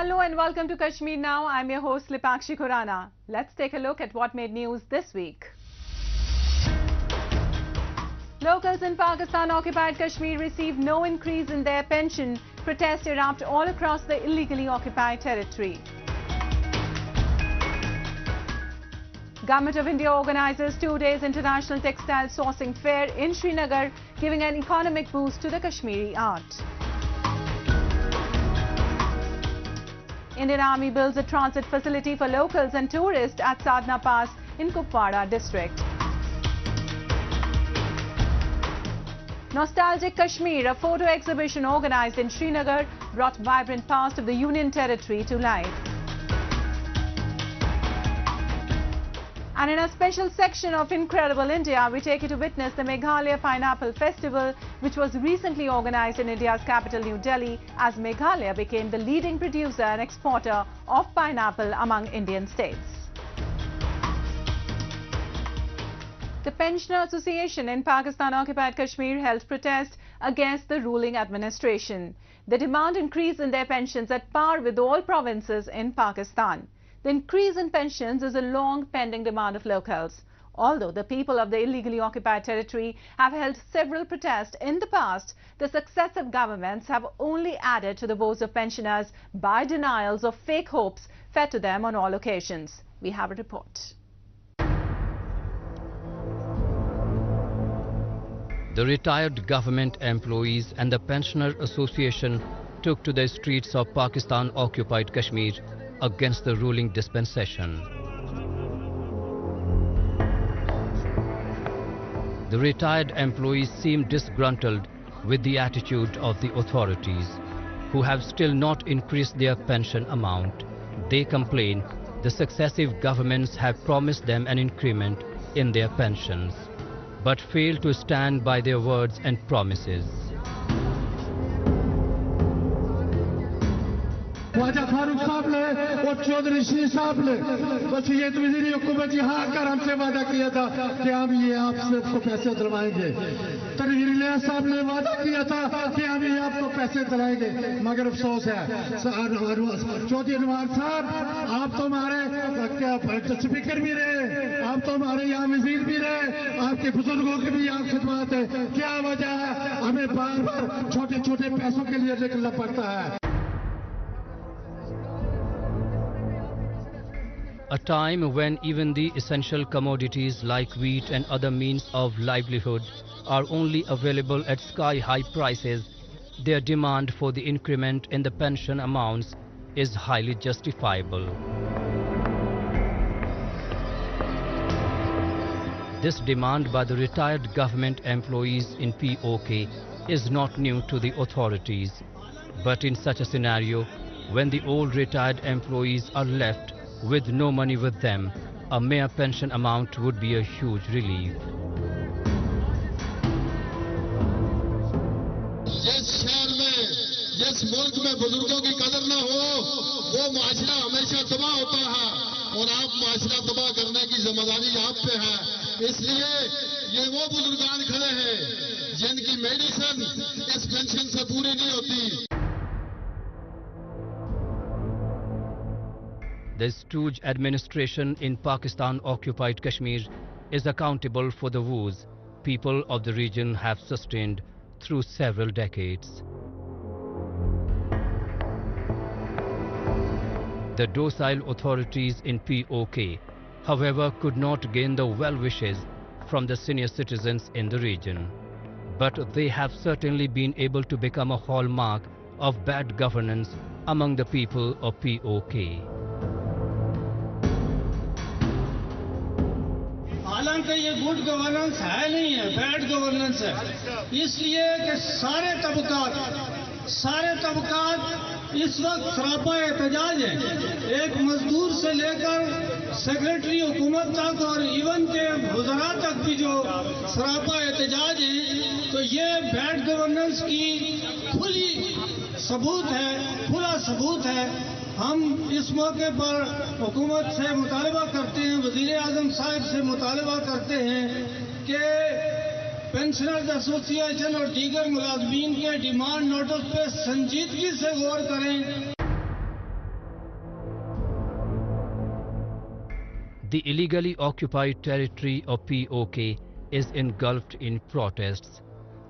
Hello and welcome to Kashmir Now. I'm your host Lipakshi Khurana. Let's take a look at what made news this week. Locals in Pakistan Occupied Kashmir received no increase in their pension. Protests erupt all across the illegally occupied territory. Government of India organizes 2 days international textile sourcing fair in Srinagar, giving an economic boost to the Kashmiri art. Indian Army builds a transit facility for locals and tourists at Sadhna Pass in Kupwara District. Nostalgic Kashmir, a photo exhibition organized in Srinagar, brought vibrant past of the Union Territory to life. And in a special section of Incredible India, we take you to witness the Meghalaya Pineapple Festival, which was recently organized in India's capital, New Delhi, as Meghalaya became the leading producer and exporter of pineapple among Indian states. The Pensioner Association in Pakistan Occupied Kashmir held protest against the ruling administration. They demand increase in their pensions at par with all provinces in Pakistan. The increase in pensions is a long pending demand of locals. Although the people of the illegally occupied territory have held several protests in the past, the successive governments have only added to the woes of pensioners by denials of fake hopes fed to them on all occasions. We have a report. The retired government employees and the Pensioner Association took to the streets of Pakistan Occupied Kashmir against the ruling dispensation. The retired employees seem disgruntled with the attitude of the authorities, who have still not increased their pension amount. They complain the successive governments have promised them an increment in their pensions, but fail to stand by their words and promises. Khwaja Farooq साहब ने और Chaudhary she साहब ने वसीयत वज़ीर हुकूमत यहाँ आकर हमसे वादा किया था कि हम ये आपसे आपको पैसे दिलवाएंगे। तनवीर लिया साहब ने वादा किया था कि हम ये आपको पैसे दिलाएंगे, मगर अफसोस है चौधरी अनवार साहब, आप तो हमारे स्पीकर भी रहे, आप तो हमारे यहाँ वज़ीर भी रहे, आपके बुजुर्गों की भी यहाँ खिदमत है। क्या वजह है हमें बार बार छोटे छोटे पैसों के लिए निकलना पड़ता है? A time when even the essential commodities like wheat and other means of livelihood are only available at sky-high prices, their demand for the increment in the pension amounts is highly justifiable. This demand by the retired government employees in POK is not new to the authorities. But in such a scenario, when the old retired employees are left with no money with them, a mere pension amount would be a huge relief. जिस शहर में, जिस मुल्क में बुजुर्गों की कदर न हो, वो माशरा हमेशा तबाह होता है और आप माशरा तबाह करने की जिम्मेदारी आप पे है। इसलिए ये वो बुजुर्गान खड़े हैं जिनकी मेडिसिन इस पेंशन से पूरी नहीं होती। The stooge administration in Pakistan Occupied Kashmir is accountable for the woes people of the region have sustained through several decades. The docile authorities in POK, however, could not gain the well wishes from the senior citizens in the region. But they have certainly been able to become a hallmark of bad governance among the people of POK. हालांकि ये good governance है नहीं है, bad governance है, इसलिए कि सारे तबकात इस वक्त सरापा एहतजाज है। एक मजदूर से लेकर सेक्रेटरी हुकूमत तक और इवन के वज़रा तक भी जो सरापा एहतजाज है, तो ये बैड गवर्नेंस की खुला सबूत है। हम इस मौके पर हुकूमत से मुतालबा करते हैं, वज़ीर आज़म साहब से मुतालबा करते हैं कि पेंशनर्स एसोसिएशन और दीगर मुलाजमीन के डिमांड नोटिस पे संजीदगी से गौर करें। the illegally occupied territory of POK is engulfed in protests.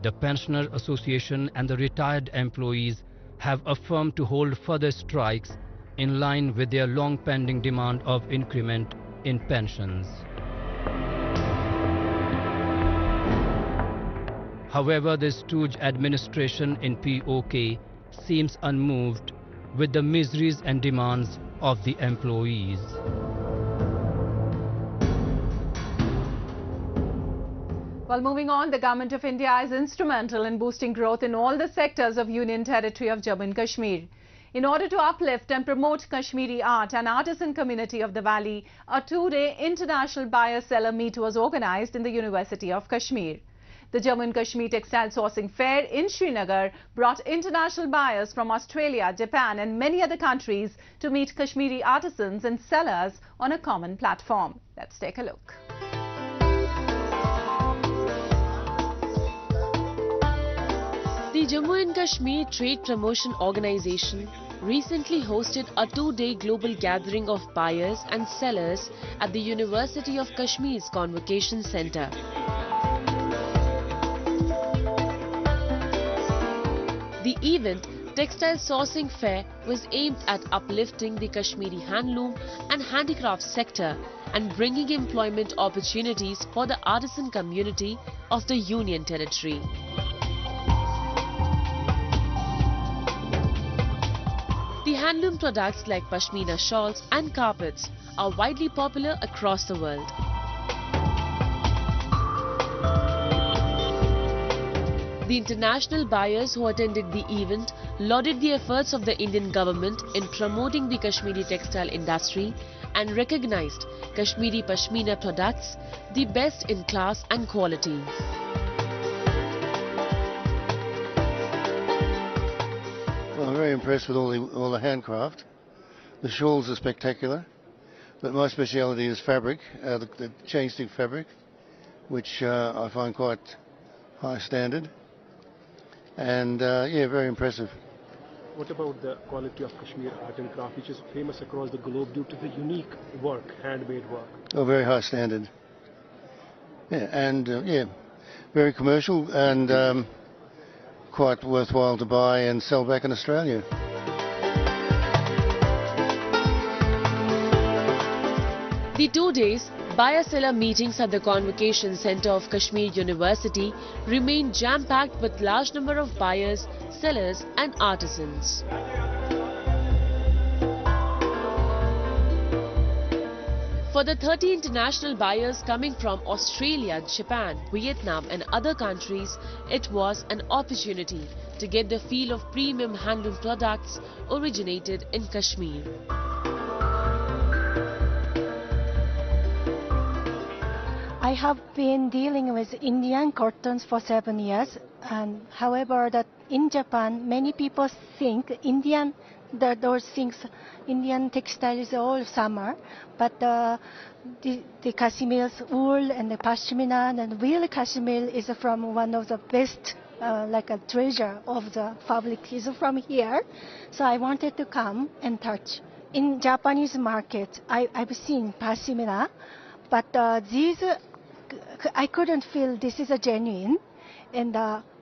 The Pensioner Association and the retired employees have affirmed to hold further strikes in line with their long-pending demand of increment in pensions. However, the stooge administration in POK seems unmoved with the miseries and demands of the employees. Well, moving on, the Government of India is instrumental in boosting growth in all the sectors of Union Territory of Jammu and Kashmir. In order to uplift and promote Kashmiri art and artisan community of the valley, a two-day international buyer-seller meet was organized in the University of Kashmir. The Jammu and Kashmir Textile Sourcing Fair in Srinagar brought international buyers from Australia, Japan and many other countries to meet Kashmiri artisans and sellers on a common platform. Let's take a look. The Jammu and Kashmir Trade Promotion Organization recently hosted a two-day global gathering of buyers and sellers at the University of Kashmir's Convocation Center. The event, Textile Sourcing Fair, was aimed at uplifting the Kashmiri handloom and handicraft sector and bringing employment opportunities for the artisan community of the Union Territory. The handloom products like pashmina shawls and carpets are widely popular across the world. The international buyers who attended the event lauded the efforts of the Indian government in promoting the Kashmiri textile industry and recognized Kashmiri pashmina products the best in class and quality. Well, I'm very impressed with all the handcraft. The shawls are spectacular, but my speciality is fabric, the chain stitch fabric, which I find quite high standard. And yeah, very impressive. What about the quality of Kashmir art and craft, which is famous across the globe due to the unique work, handmade work? Oh, very high standard. Yeah, and yeah, very commercial and quite worthwhile to buy and sell back in Australia. The 2 days buyer-seller meetings at the Convocation Center of Kashmir University remained jam-packed with large number of buyers, sellers and artisans. For the 30 international buyers coming from Australia, Japan, Vietnam and other countries, it was an opportunity to get the feel of premium handloom products originated in Kashmir. I have been dealing with Indian cottons for 7 years, and however, that in Japan, many people think Indian textile is all summer, but the Kashmir's wool and the pashmina and real Kashmir is from one of the best, like a treasure of the fabric is from here. So I wanted to come and touch. In Japanese market, I've seen pashmina, but these I couldn't feel this is a genuine. And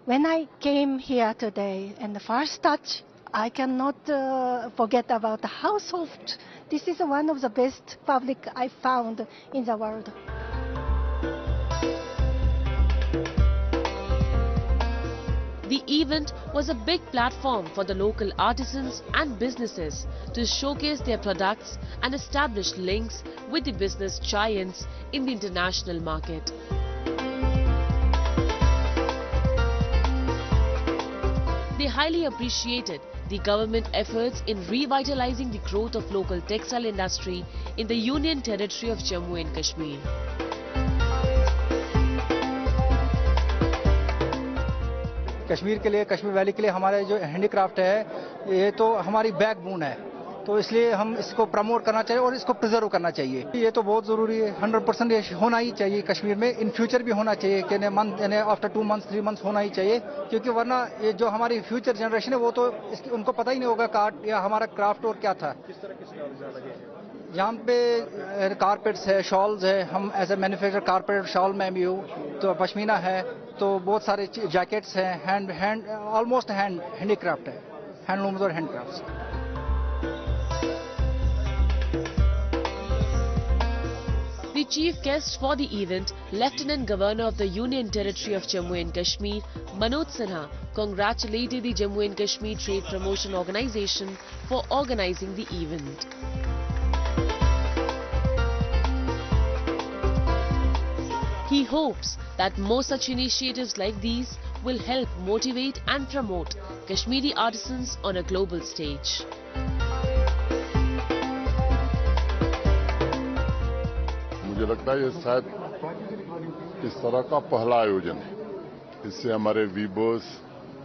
when I came here today, and the first touch, I cannot forget about how soft. This is one of the best fabric I found in the world. The event was a big platform for the local artisans and businesses to showcase their products and establish links with the business giants in the international market. They highly appreciated the government efforts in revitalizing the growth of local textile industry in the Union Territory of Jammu and Kashmir. Kashmir के लिए, Kashmir valley के लिए हमारे जो handicraft है, ये तो हमारी बैकबोन है, तो इसलिए हम इसको प्रमोट करना चाहिए और इसको प्रिजर्व करना चाहिए. ये तो बहुत ज़रूरी है, 100% ये होना ही चाहिए कश्मीर में, इन फ्यूचर भी होना चाहिए कि आफ्टर 2 months 3 months होना ही चाहिए, क्योंकि वरना ये जो हमारी फ्यूचर जनरेशन है वो तो उनको पता ही नहीं होगा कि आर्ट या हमारा क्राफ्ट और क्या था. किस तरह के स्टॉल लगे हैं? यहाँ पे कारपेट्स है, शॉल्स है, हम as a manufacture carpet shawl में भी हूँ, तो पश्मीना है, तो बहुत सारे जैकेट्स हैं, ऑलमोस्ट हैंडीक्राफ्ट है, हैंडलूम्स और हैंडक्राफ्ट्स। The chief guest for the event, Lieutenant Governor of the Union Territory of Jammu and Kashmir, Manoj Sinha, congratulated the Jammu and Kashmir Trade Promotion Organization for organizing the event. He hopes that more such initiatives like these will help motivate and promote Kashmiri artisans on a global stage. मुझे लगता है ये शायद इस तरह का पहला आयोजन है। इससे हमारे वीवर्स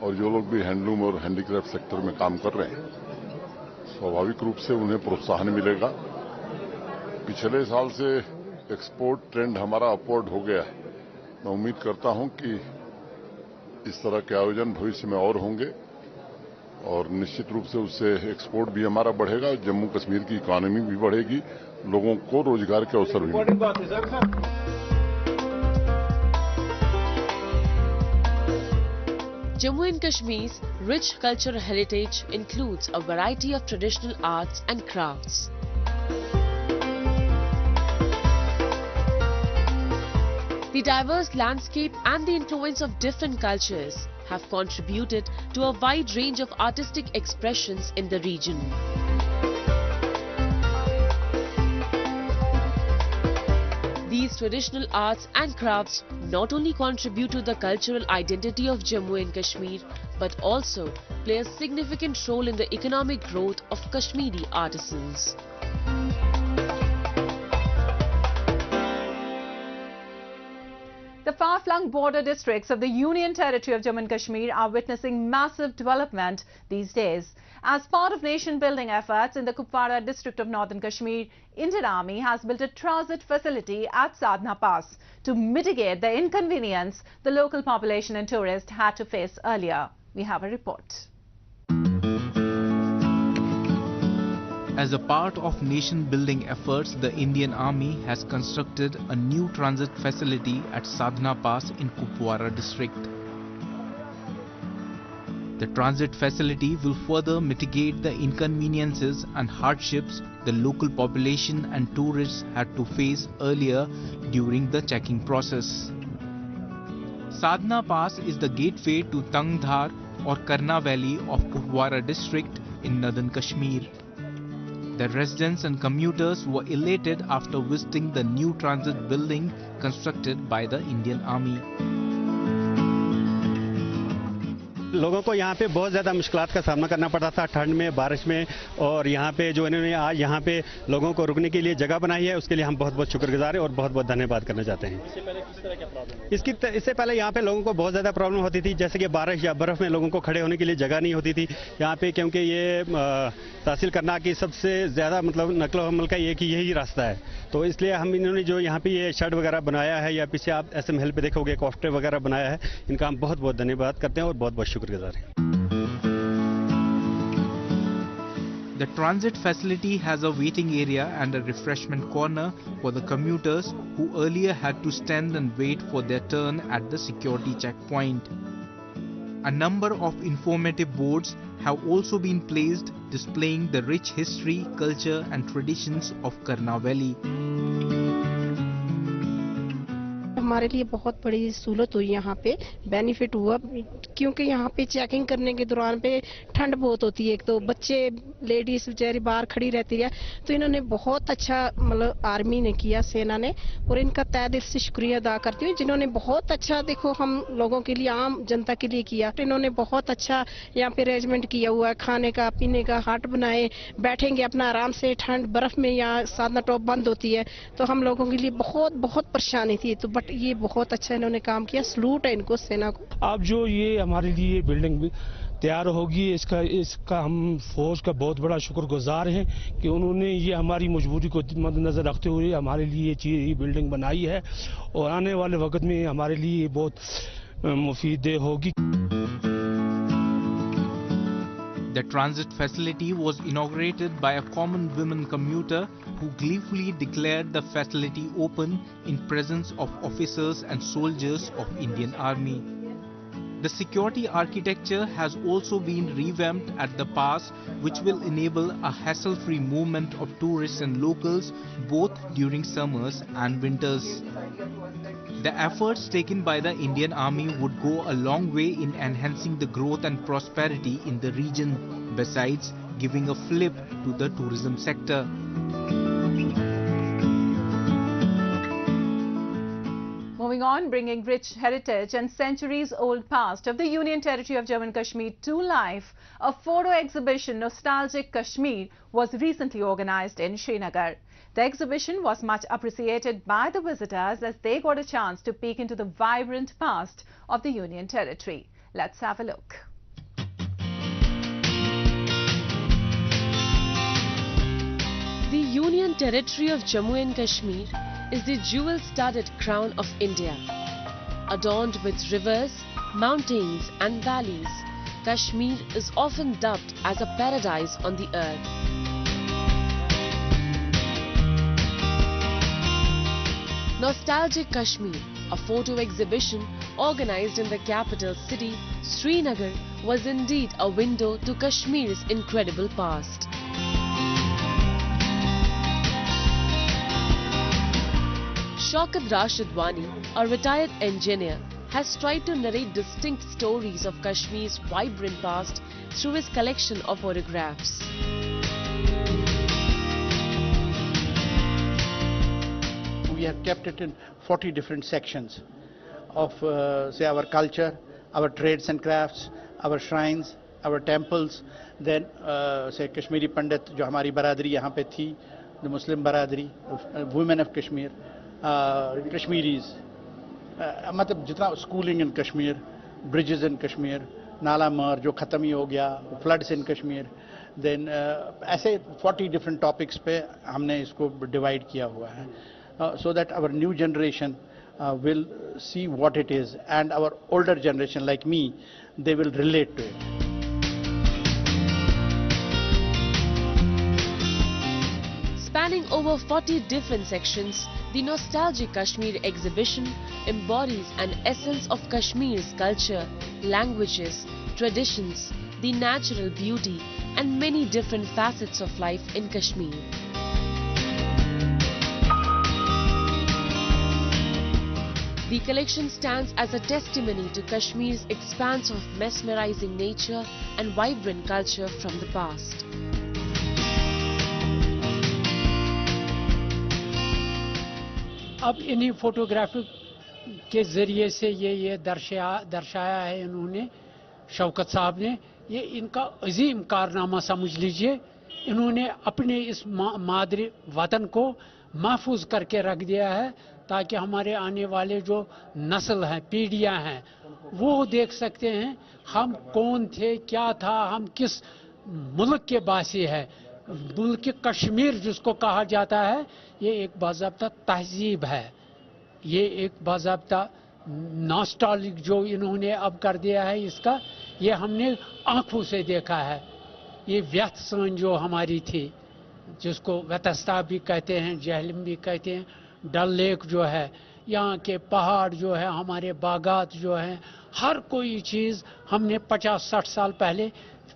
और जो लोग भी हैंडलूम और हैंडीक्राफ्ट सेक्टर में काम कर रहे हैं, स्वाभाविक रूप से उन्हें प्रोत्साहन मिलेगा। पिछले साल से एक्सपोर्ट ट्रेंड हमारा अपवर्ड हो गया है। मैं उम्मीद करता हूं कि इस तरह के आयोजन भविष्य में और होंगे और निश्चित रूप से उससे एक्सपोर्ट भी हमारा बढ़ेगा, जम्मू कश्मीर की इकोनॉमी भी बढ़ेगी, लोगों को रोजगार के अवसर भी मिलेंगे। Jammu and Kashmir's rich cultural heritage includes a variety of traditional arts and crafts. The diverse landscape and the influence of different cultures have contributed to a wide range of artistic expressions in the region. These traditional arts and crafts not only contribute to the cultural identity of Jammu and Kashmir, but also play a significant role in the economic growth of Kashmiri artisans. The far-flung border districts of the Union Territory of Jammu and Kashmir are witnessing massive development these days. As part of nation-building efforts in the Kupwara District of Northern Kashmir, Indian Army has built a transit facility at Sadhna Pass to mitigate the inconvenience the local population and tourists had to face earlier. We have a report. As a part of nation-building efforts, the Indian Army has constructed a new transit facility at Sadhna Pass in Kupwara District. The transit facility will further mitigate the inconveniences and hardships the local population and tourists had to face earlier during the checking process. Sadhna Pass is the gateway to Tangdhar or Karna Valley of Kupwara District in Northern Kashmir. The residents and commuters were elated after visiting the new transit building constructed by the Indian Army. लोगों को यहाँ पे बहुत ज़्यादा मुश्किलात का सामना करना पड़ता था, ठंड में, बारिश में, और यहाँ पे जो इन्होंने आज यहाँ पे लोगों को रुकने के लिए जगह बनाई है, उसके लिए हम बहुत बहुत शुक्रगुजार हैं और बहुत बहुत धन्यवाद करना चाहते हैं। इससे पहले किस तरह क्या प्रॉब्लम? इससे पहले यहाँ पे लोगों को बहुत ज़्यादा प्रॉब्लम होती थी, जैसे कि बारिश या बर्फ़ में लोगों को खड़े होने के लिए जगह नहीं होती थी यहाँ पे, क्योंकि ये तहसील करना की सबसे ज़्यादा मतलब नकलो हमल का एक ही यही रास्ता है। तो इसलिए हम इन्होंने जो यहाँ पे ये शेड वगैरह बनाया है, या पीछे आप SM पे देखोगे कॉफ्टर वगैरह बनाया है, इनका हम बहुत बहुत धन्यवाद करते हैं और बहुत बहुत शुक्रगुजार हैं। The transit facility has a waiting area and a refreshment corner for the commuters who earlier had to stand and wait for their turn at the security checkpoint. A number of informative boards have also been placed displaying the rich history, culture and traditions of Karna Valley. हमारे लिए बहुत बड़ी सहूलत हुई, यहाँ पे benefit हुआ, क्योंकि यहाँ पे चेकिंग करने के दौरान पे ठंड बहुत होती है, एक तो बच्चे लेडीज बेचारी बाहर खड़ी रहती है, तो इन्होंने बहुत अच्छा मतलब आर्मी ने किया, सेना ने, और इनका तहे दिल से शुक्रिया अदा करती हूँ, जिन्होंने बहुत अच्छा देखो हम लोगों के लिए, आम जनता के लिए किया। इन्होंने बहुत अच्छा यहाँ पे अरेंजमेंट किया हुआ है, खाने का पीने का, हट बनाए, बैठेंगे अपना आराम से, ठंड बर्फ में यहाँ साधना टॉप बंद होती है तो हम लोगों के लिए बहुत बहुत परेशानी थी, तो बट ये बहुत अच्छा इन्होंने काम किया, सलूट है इनको, सेना को। अब जो ये हमारे लिए बिल्डिंग भी तैयार होगी, इसका हम फौज का बहुत बड़ा शुक्रगुजार हैं कि उन्होंने ये हमारी मजबूरी को मद्देनजर रखते हुए हमारे लिए ये बिल्डिंग बनाई है, और आने वाले वक्त में हमारे लिए बहुत मुफीद होगी। The transit facility was inaugurated by a common women commuter who gleefully declared the facility open in presence of officers and soldiers of Indian Army. The security architecture has also been revamped at the pass, which will enable a hassle-free movement of tourists and locals both during summers and winters. The efforts taken by the Indian Army would go a long way in enhancing the growth and prosperity in the region, besides giving a flip to the tourism sector. Moving on, bringing rich heritage and centuries-old past of the Union Territory of Jammu and Kashmir to life, a photo exhibition, Nostalgic Kashmir, was recently organized in Srinagar. The exhibition was much appreciated by the visitors as they got a chance to peek into the vibrant past of the Union Territory. Let's have a look. The Union Territory of Jammu and Kashmir is the jewel-studded crown of India. Adorned with rivers, mountains and valleys, Kashmir is often dubbed as a paradise on the earth. Nostalgic Kashmir, a photo exhibition organized in the capital city, Srinagar, was indeed a window to Kashmir's incredible past. Shaukat Rashidwani, a retired engineer, has tried to narrate distinct stories of Kashmir's vibrant past through his collection of photographs. We have kept it in 40 different sections of, say, our culture, our trades and crafts, our shrines, our temples, then, say, Kashmiri Pandit, जो हमारी बरादरी यहाँ पे थी, the Muslim बरादरी, women of Kashmir, Kashmiris, मतलब जितना schooling in Kashmir, bridges in Kashmir, नाला मर जो ख़त्म ही हो गया, floods in Kashmir, then ऐसे 40 different topics पे हमने इसको divide किया हुआ है. So that our new generation will see what it is, and our older generation like me, they will relate to it. Spanning over 40 different sections, the Nostalgic Kashmir exhibition embodies an essence of Kashmir's culture, languages, traditions, the natural beauty and many different facets of life in Kashmir. The collection stands as a testimony to Kashmir's expanse of mesmerizing nature and vibrant culture from the past. अब इन्हीं photography के ज़रिए से ये दर्शाया है इन्होंने, शौकत साहब ने, ये इनका अजीम कारनामा समझ लीजिए. इन्होंने अपने इस मादरी वतन को महफूज करके रख दिया है ताकि हमारे आने वाले जो नस्ल हैं, पीढ़ियां हैं, वो देख सकते हैं हम कौन थे, क्या था, हम किस मुल्क के वासी हैं. मुल्क कश्मीर जिसको कहा जाता है, ये एक बाज़ाब्ता तहजीब है, ये एक बाज़ाब्ता नॉस्टैल्जिक जो इन्होंने अब कर दिया है इसका, ये हमने आंखों से देखा है. ये व्यथसन जो हमारी थी, जिसको व्यतस्ता भी कहते हैं, जहलम भी कहते हैं, डल लेक जो है, यहाँ के पहाड़ जो है, हमारे बागात जो हैं, हर कोई चीज़ हमने 50-60 साल पहले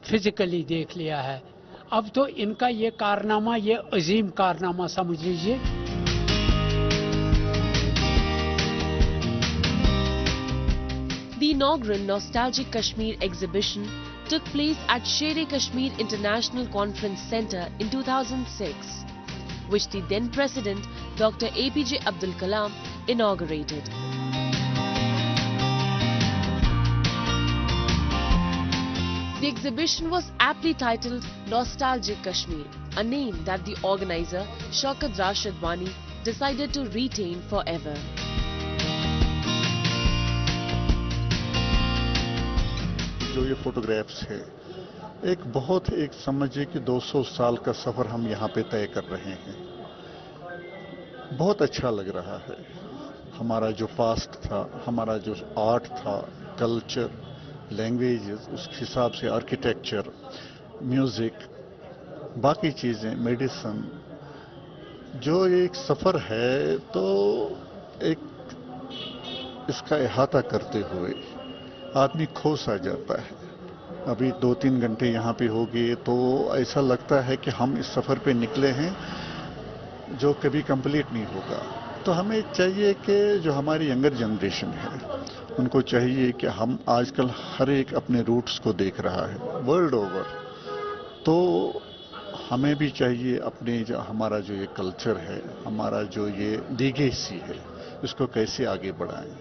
फिजिकली देख लिया है. अब तो इनका ये कारनामा, ये अजीम कारनामा समझ लीजिए. The inaugural Nostalgic Kashmir exhibition took place at Sher-e-Kashmir International Conference Center in 2006, which the then President Dr. APJ Abdul Kalam inaugurated. The exhibition was aptly titled Nostalgic Kashmir, a name that the organizer Shaukat Rashidwani decided to retain forever. जो ये photographs है, एक बहुत एक समझिए कि 200 साल का सफ़र हम यहाँ पे तय कर रहे हैं. बहुत अच्छा लग रहा है. हमारा जो पास्ट था, हमारा जो आर्ट था, कल्चर, लैंग्वेज, उस हिसाब से आर्किटेक्चर, म्यूजिक, बाकी चीजें, मेडिसिन, जो एक सफर है तो एक इसका अहाता करते हुए आदमी खो सा जाता है। अभी 2-3 घंटे यहाँ पे हो गए तो ऐसा लगता है कि हम इस सफर पे निकले हैं जो कभी कंप्लीट नहीं होगा। तो हमें चाहिए कि जो हमारी यंगर जनरेशन है उनको चाहिए कि हम आजकल हर एक अपने रूट्स को देख रहा है वर्ल्ड ओवर, तो हमें भी चाहिए अपने जो हमारा जो ये कल्चर है, हमारा जो ये लीगेसी है, इसको कैसे आगे बढ़ाएं।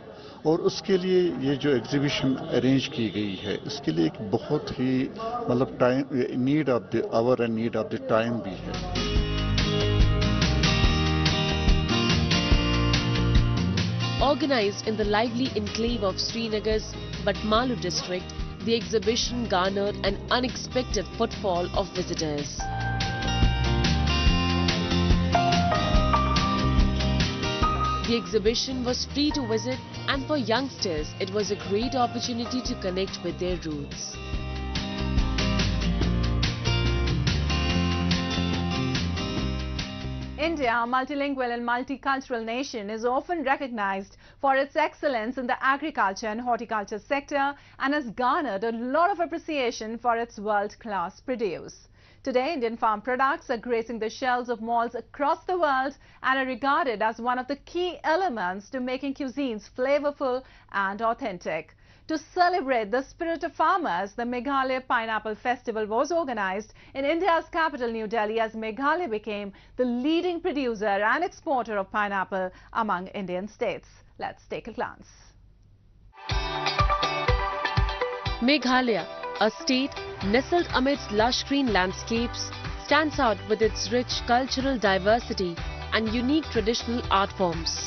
और उसके लिए ये जो एग्जीबिशन अरेंज की गई है इसके लिए एक बहुत ही मतलब time, need of the our and need of the time भी है। Organized in the lively enclave of Srinagar's Batmalu district, the exhibition garnered an unexpected footfall of visitors. The exhibition was free to visit, and for youngsters it was a great opportunity to connect with their roots. India, a multilingual and multicultural nation, is often recognized for its excellence in the agriculture and horticulture sector and has garnered a lot of appreciation for its world-class produce. Today, Indian farm products are gracing the shelves of malls across the world and are regarded as one of the key elements to making cuisines flavorful and authentic. To celebrate the spirit of farmers, the Meghalaya Pineapple Festival was organized in India's capital New Delhi as Meghalaya became the leading producer and exporter of pineapple among Indian states. Let's take a glance. Meghalaya, a state nestled amidst lush green landscapes, stands out with its rich cultural diversity and unique traditional art forms.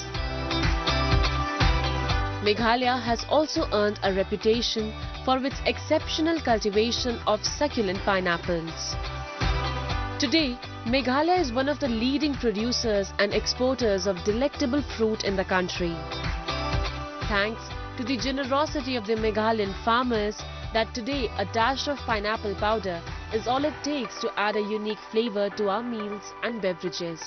Meghalaya has also earned a reputation for its exceptional cultivation of succulent pineapples. Today, Meghalaya is one of the leading producers and exporters of delectable fruit in the country. Thanks to the generosity of the Meghalayan farmers, that today a dash of pineapple powder is all it takes to add a unique flavor to our meals and beverages.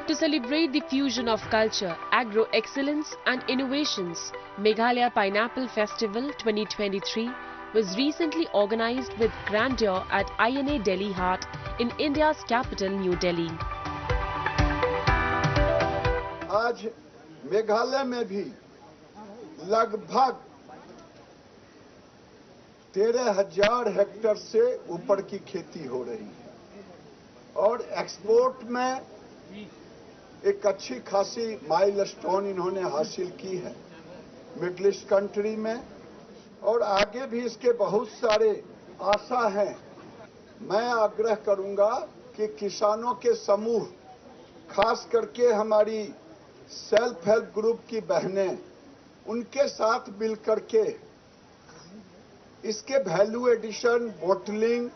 To celebrate the fusion of culture, agro-excellence and innovations, Meghalaya Pineapple Festival 2023 was recently organized with grandeur at INA Delhi Hart in India's capital New Delhi. आज मेघालय में भी लगभग 13,000 hectare से ऊपर की खेती हो रही है और एक्सपोर्ट में एक अच्छी खासी माइलस्टोन इन्होंने हासिल की है मिडिल ईस्ट कंट्री में और आगे भी इसके बहुत सारे आशा हैं। मैं आग्रह करूंगा कि किसानों के समूह, खास करके हमारी सेल्फ हेल्प ग्रुप की बहनें, उनके साथ मिलकर के इसके value addition, bottling,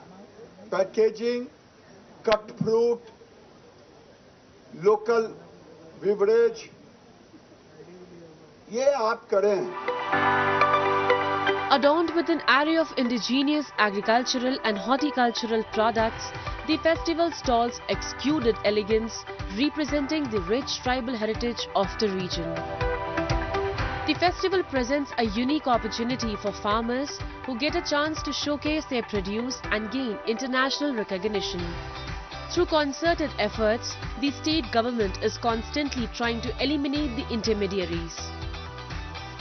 packaging, cut fruit, local beverage, ये आप करें। Adorned with an array of indigenous agricultural and horticultural products, the festival stalls exuded elegance, representing the rich tribal heritage of the region. The festival presents a unique opportunity for farmers who get a chance to showcase their produce and gain international recognition. Through concerted efforts, the state government is constantly trying to eliminate the intermediaries.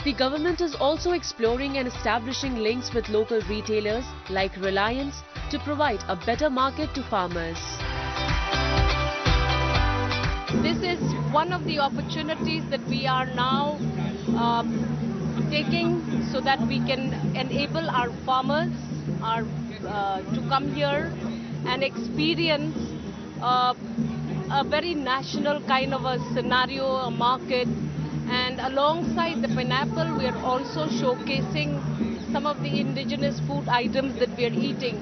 The government is also exploring and establishing links with local retailers like Reliance to provide a better market to farmers. This is one of the opportunities that we are now taking so that we can enable our farmers to come here and experience a very national kind of a scenario, a market. And alongside the pineapple, we are also showcasing some of the indigenous food items that we are eating.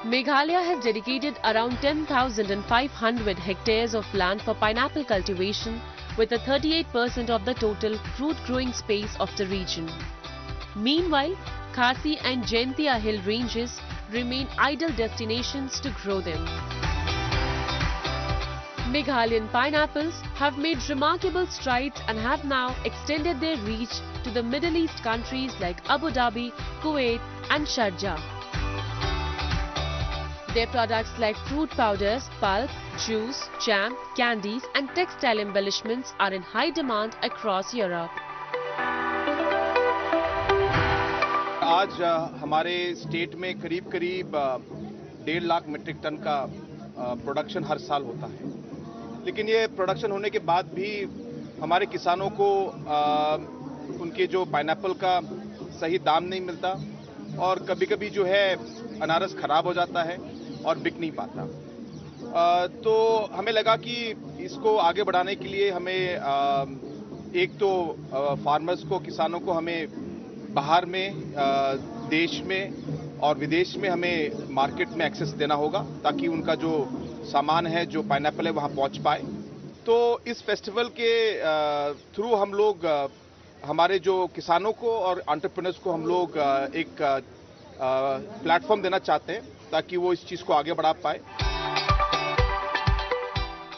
Meghalaya has dedicated around 10,500 hectares of land for pineapple cultivation, with a 38% of the total fruit growing space of the region. Meanwhile, Khasi and Jaintia hill ranges remain ideal destinations to grow them. Meghalayan pineapples have made remarkable strides and have now extended their reach to the Middle East countries like Abu Dhabi, Kuwait and Sharjah. Their products like fruit powders, pulp, juice, jam, candies and textile embellishments are in high demand across Europe. आज हमारे state में करीब 1.5 lakh metric ton का production हर साल होता है, लेकिन ये प्रोडक्शन होने के बाद भी हमारे किसानों को उनके जो पाइनएप्पल का सही दाम नहीं मिलता और कभी-कभी जो है अनारस खराब हो जाता है और बिक नहीं पाता। तो हमें लगा कि इसको आगे बढ़ाने के लिए हमें एक तो फार्मर्स को, किसानों को हमें बाहर में, देश में और विदेश में हमें मार्केट में एक्सेस देना होगा ताकि उनका जो सामान है, जो पाइनएप्पल है, वहाँ पहुँच पाए। तो इस फेस्टिवल के थ्रू हम लोग हमारे जो किसानों को और एंटरप्रेन्योर्स को हम लोग एक प्लेटफॉर्म देना चाहते हैं ताकि वो इस चीज को आगे बढ़ा पाए।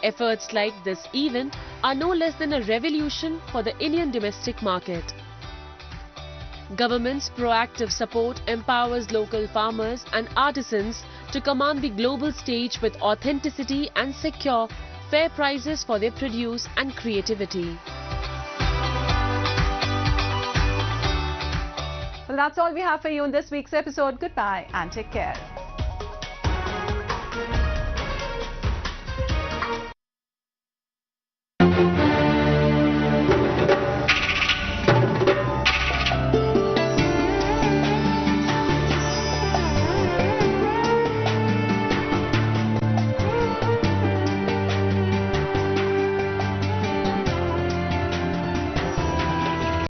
Efforts like this event are no less than a revolution for the Indian domestic market. Government's proactive support empowers local farmers and artisans to command the global stage with authenticity and secure fair prices for their produce and creativity. Well, that's all we have for you in this week's episode. Goodbye and take care.